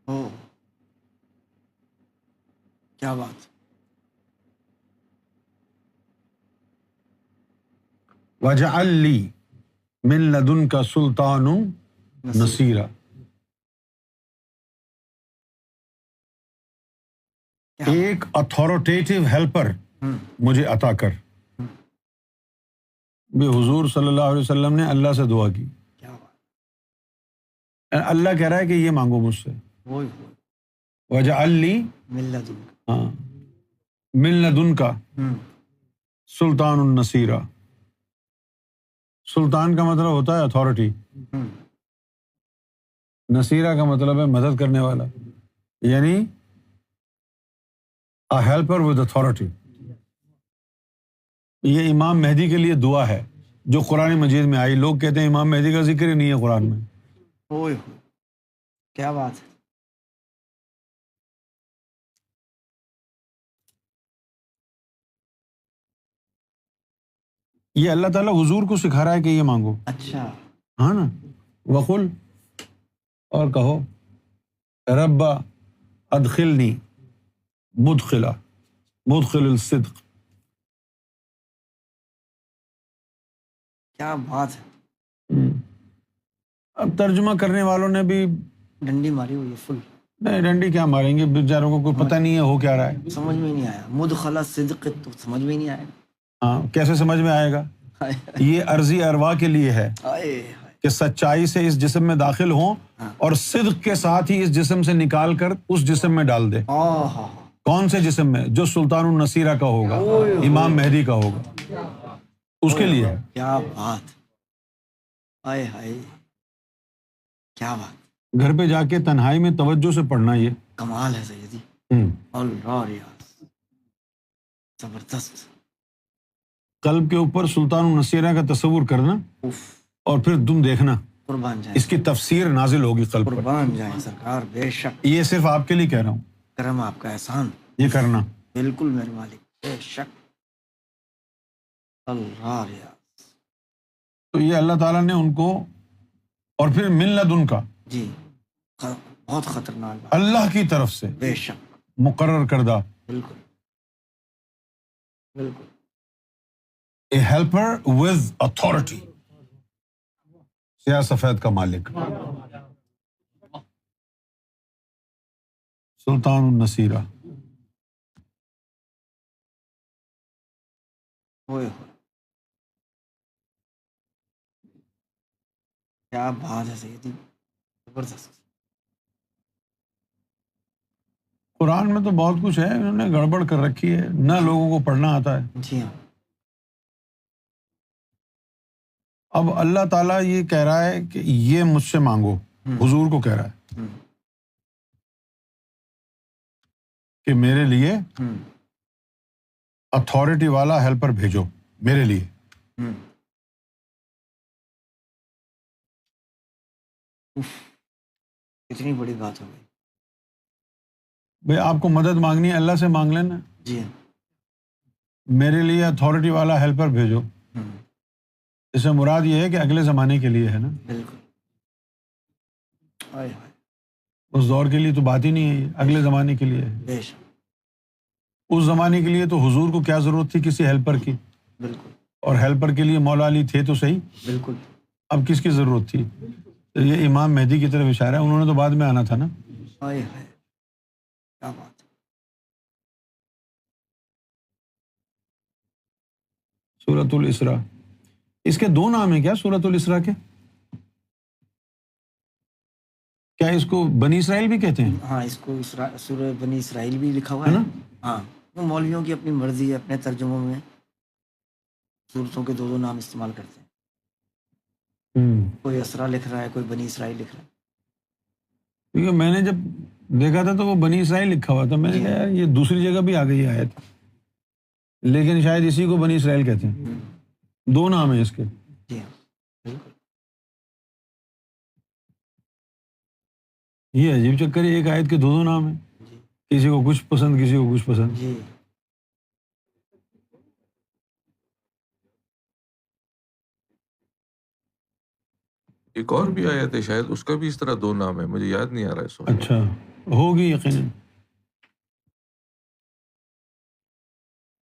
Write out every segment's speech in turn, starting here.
او کیا بات. وَاجْعَلْ لِي مِن لَدُنْكَ سُلْطَانٌ نَصِيرًا. ایک اتھارٹیٹیو ہیلپر مجھے عطا کر. بھی حضور صلی اللہ علیہ وسلم نے اللہ سے دعا کی. کیا بات. اللہ کہہ رہا ہے کہ یہ مانگو مجھ سے. وہی وَاجْعَلْ لِي ملت. مِن لَدُنْکَ سُلطَانٌ نَصِیرًا. سلطان کا مطلب ہوتا ہے اتھارٹی. نصیرہ کا مطلب ہے مدد کرنے والا، یعنی a helper with authority. یہ امام مہدی کے لیے دعا ہے جو قرآن مجید میں آئی. لوگ کہتے ہیں امام مہدی کا ذکر ہی نہیں ہے قرآن میں. اوئے کیا بات ہے. یہ اللہ تعالیٰ حضور کو سکھا رہا ہے کہ یہ مانگو. اچھا. ہاں نا. وقل، اور کہو رب ادخلنی مدخل الصدق. کیا بات ہے. اب ترجمہ کرنے والوں نے بھی ڈنڈی ماری ہوئی ہے فل. نہیں، ڈنڈی کیا ماریں گے، بیچاروں کو کوئی پتہ نہیں ہے ہو کیا رہا ہے. سمجھ میں نہیں آیا. مدخل صدق تو سمجھ میں نہیں آیا. ہاں، کیسے سمجھ میں آئے گا. یہ عرضی ارواح کے لیے ہے کہ سچائی سے اس جسم میں داخل ہوں اور صدق کے ساتھ ہی اس جسم سے نکال کر اس جسم میں ڈال دے. کون سے جسم میں؟ جو سلطان النصیرہ کا ہوگا، امام مہدی کا ہوگا، اس کے لیے ہے. کیا بات. ہائے ہائے کیا بات. گھر پہ جا کے تنہائی میں توجہ سے پڑھنا. یہ کمال ہے سیدی. اللہ ریاض زبردست. قلب کے اوپر سلطان النصیرہ کا تصور کرنا اور پھر تم دیکھنا قربان جائیں. اس کی تفسیر نازل ہوگی قلب پر. قربان جائیں سرکار. بے شک. یہ صرف آپ کے لیے کہہ رہا ہوں. کرم آپ کا احسان. یہ کرنا بالکل میرے مالک. بے شک. اللہ ریاض. تو یہ اللہ تعالیٰ نے ان کو، اور پھر من لدن کا، جی بہت خطرناک بات. اللہ کی طرف سے بے شک. مقرر کردہ بالکل بالکل. اے ہیلپر ود اتھارٹی، سیاہ سفید کا مالک سلطان النصیرہ. ہوئے کیا بات ہے سیدی. زبردست. قرآن میں تو بہت کچھ ہے، انہوں نے گڑبڑ کر رکھی ہے، نہ لوگوں کو پڑھنا آتا ہے. جی ہاں. اب اللہ تعالیٰ یہ کہہ رہا ہے کہ یہ مجھ سے مانگو. حضور کو کہہ رہا ہے کہ میرے لیے اتھارٹی والا ہیلپر بھیجو میرے لیے. اتنی بڑی بات ہو گئی. بھئی آپ کو مدد مانگنی ہے اللہ سے مانگ لینا. جی ہاں. میرے لیے اتھارٹی والا ہیلپر بھیجو. اس سے مراد یہ ہے کہ اگلے زمانے کے لیے ہے نا. بالکل. ہائے ہائے. اس دور کے لیے تو بات ہی نہیں ہے، یہ اگلے زمانے کے لیے ہے. بے شک. اس زمانے کے لیے تو حضور کو کیا ضرورت تھی کسی ہیلپر کی، بالکل. اور ہیلپر کے لیے مولا علی تھے تو صحیح. بالکل. اب کس کی ضرورت تھی؟ تو یہ امام مہدی کی طرف اشارہ ہے، انہوں نے تو بعد میں آنا تھا نا. ہائے ہائے کیا بات. سورۃ الاسراء، اس کے دو نام ہیں کیا سورۃ الاسراء کے؟ کیا اس کو بنی اسرائیل بھی کہتے ہیں؟ ہاں اس کو سورہ بنی اسرائیل بھی لکھا ہوا ہے. ہاں وہ مولویوں کی اپنی مرضی ہے، اپنے ترجموں میں سورتوں کے دو نام استعمال کرتے ہیں. کوئی اسرا لکھ رہا ہے، کوئی بنی اسرائیل لکھ رہا ہے. کیونکہ میں نے جب دیکھا تھا تو وہ بنی اسرائیل لکھا ہوا تھا، میں نے کہا یار یہ دوسری جگہ بھی آ گئی ہے آیت، لیکن شاید اسی کو بنی اسرائیل کہتے ہیں. دو نام ہیں اس کے. جی ہاں بالکل. یہ عجیب چکر ہے، ایک آیت کے دو نام ہیں، کسی کو کچھ پسند کسی کو کچھ پسند. جی ایک اور بھی آیت ہے شاید اس کا بھی اس طرح دو نام ہے، مجھے یاد نہیں آ رہا ہے اس وقت. اچھا ہوگی یقیناً.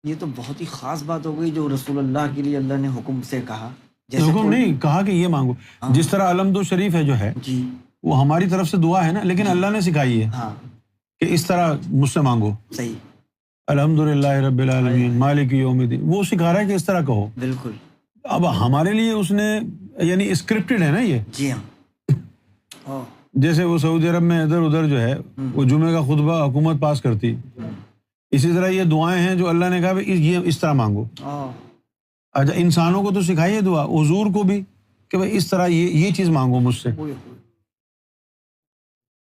یہ تو بہت ہی خاص بات ہو گئی جو رسول اللہ کے لیے اللہ نے حکم سے کہا. جیسے حکم نہیں کہا کہ یہ مانگو. ہاں. جس طرح الحمد شریف ہے جو ہے جی وہ ہماری طرف سے دعا ہے نا، لیکن اللہ نے سکھائی ہے ہاں کہ اس طرح مجھ سے مانگو. صحیح الحمد للہ رب العالمین مالک یوم الدین، وہ سکھا رہا ہے کہ اس طرح کہو. بالکل. اب ہمارے لیے اس نے یعنی اسکرپٹڈ ہے نا یہ. جی ہاں. اوہ. جیسے وہ سعودی عرب میں ادھر ادھر جو ہے وہ جمعے کا خطبہ حکومت پاس کرتی، اسی طرح یہ دعائیں ہیں جو اللہ نے کہا یہ اس طرح مانگو. اوہ. اچھا انسانوں کو تو سکھائیے دعا، حضور کو بھی کہ بھائی اس طرح یہ چیز مانگو مجھ سے. ہوئے ہوئے.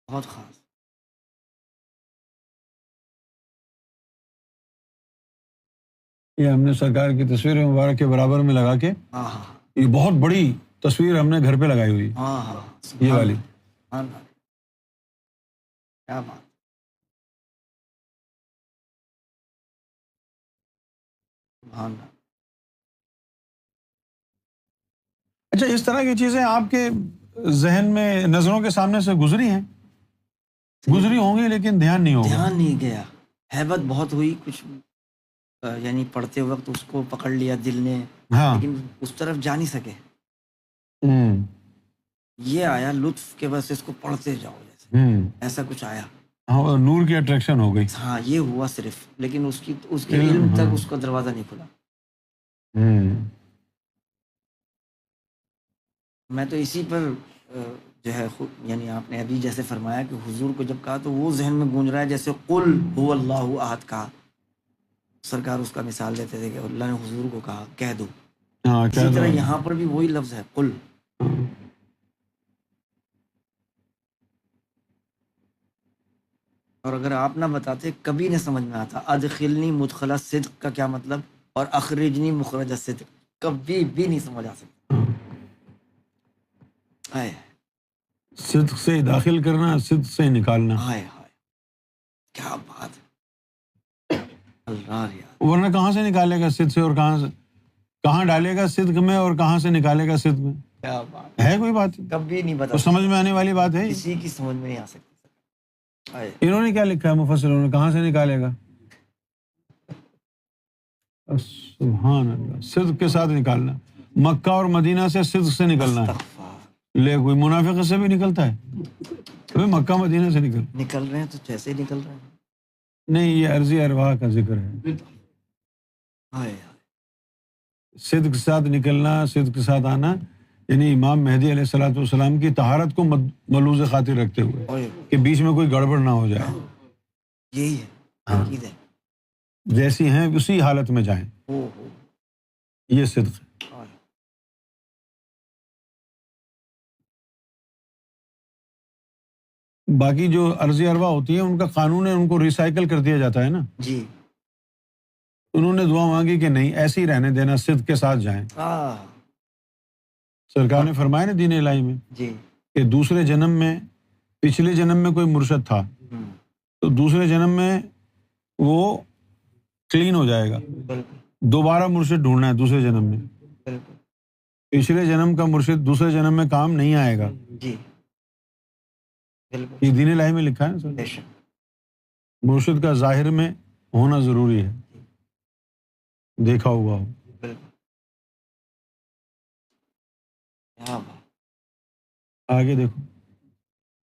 بہت خاص. یہ ہم نے سرکار کی تصویر مبارک کے برابر میں لگا کے، ہاں ہاں یہ بہت بڑی تصویر ہم نے گھر پہ لگائی ہوئی، ہاں ہاں. یہ والی. سبحان اللہ. کیا بات. سبحان اللہ. اچھا اس طرح کی چیزیں آپ کے ذہن میں نظروں کے سامنے سے گزری ہیں؟ گزری ہوں گی لیکن دھیان نہیں ہوگا. دھیان نہیں گیا. ہیبت بہت ہوئی کچھ یعنی پڑھتے وقت اس کو پکڑ لیا دل نے، ہاں. لیکن اس طرف جا نہیں سکے. یہ آیا لطف کے بس اس کو پڑھتے جاؤ جیسے ایسا کچھ آیا. ہاں نور کی اٹریکشن ہو گئی. ہاں یہ ہوا صرف، لیکن اس کے علم تک اس کا دروازہ نہیں کھلا. میں تو اسی پر جو ہے یعنی آپ نے ابھی جیسے فرمایا کہ حضور کو جب کہا تو وہ ذہن میں گونج رہا ہے جیسے قل هو اللہ احد کہا. سرکار اس کا مثال دیتے تھے کہ اللہ نے حضور کو کہا کہہ دو. اسی طرح یہاں پر بھی وہی لفظ ہے قل. اور اگر آپ نہ بتاتے کبھی نہیں سمجھ میں آتا. ادخلنی مدخل صدق کا کیا مطلب اور اخرجنی مخرج صدق کبھی بھی نہیں سمجھ آ سکتا. ہائے صدق سے داخل کرنا، صدق سے نکالنا. ہائے ہائے کیا بات ہے. اللہ یار. ورنہ کہاں سے نکالے گا صدق سے، اور کہاں ڈالے گا صدق میں اور کہاں سے نکالے گا صدق میں؟ کیا بات ہے کوئی بات؟ کبھی نہیں بتا تو سمجھ میں آنے والی بات ہے. کسی کی سمجھ میں نہیں آ سکتی. انہوں نے کیا لکھا ہے مفسروں نے، کہاں سے نکالے گا؟ سبحان اللہ. صدق کے ساتھ نکالنا، مکہ اور مدینہ سے صدق سے نکلنا ہے. لے کوئی منافق سے بھی نکلتا ہے، مکہ مدینہ سے نکل رہے ہیں تو جیسے ہی نکل رہے ہیں. نہیں، یہ عرضی ارواح کا ذکر ہے. صدق کے ساتھ نکلنا، صدق کے ساتھ آنا، یعنی امام مہدی علیہ الصلوۃ والسلام کی طہارت کو ملوز خاطر رکھتے ہوئے کہ بیچ میں کوئی گڑبڑ نہ ہو جائے. یہی ہے جیسی ہیں اسی حالت میں جائیں، یہ صدق ہے. باقی جو عرضی ارواح ہوتی ہے ان کا قانون ہے، ان کو ریسائیکل کر دیا جاتا ہے نا. جی انہوں نے دعا مانگی کہ نہیں ایسے ہی رہنے دینا، صدق کے ساتھ جائیں. سرکار نے فرمایا نا دین الہی میں جی کہ دوسرے جنم میں، پچھلے جنم میں کوئی مرشد تھا تو دوسرے جنم میں وہ کلین ہو جائے گا، دوبارہ مرشد ڈھونڈنا ہے دوسرے جنم میں. پچھلے جنم کا مرشد دوسرے جنم میں کام نہیں آئے گا. جی یہ دین الہی میں لکھا ہے نا سر. مرشد کا ظاہر میں ہونا ضروری ہے، دیکھا ہوا ہو. آگے دیکھو.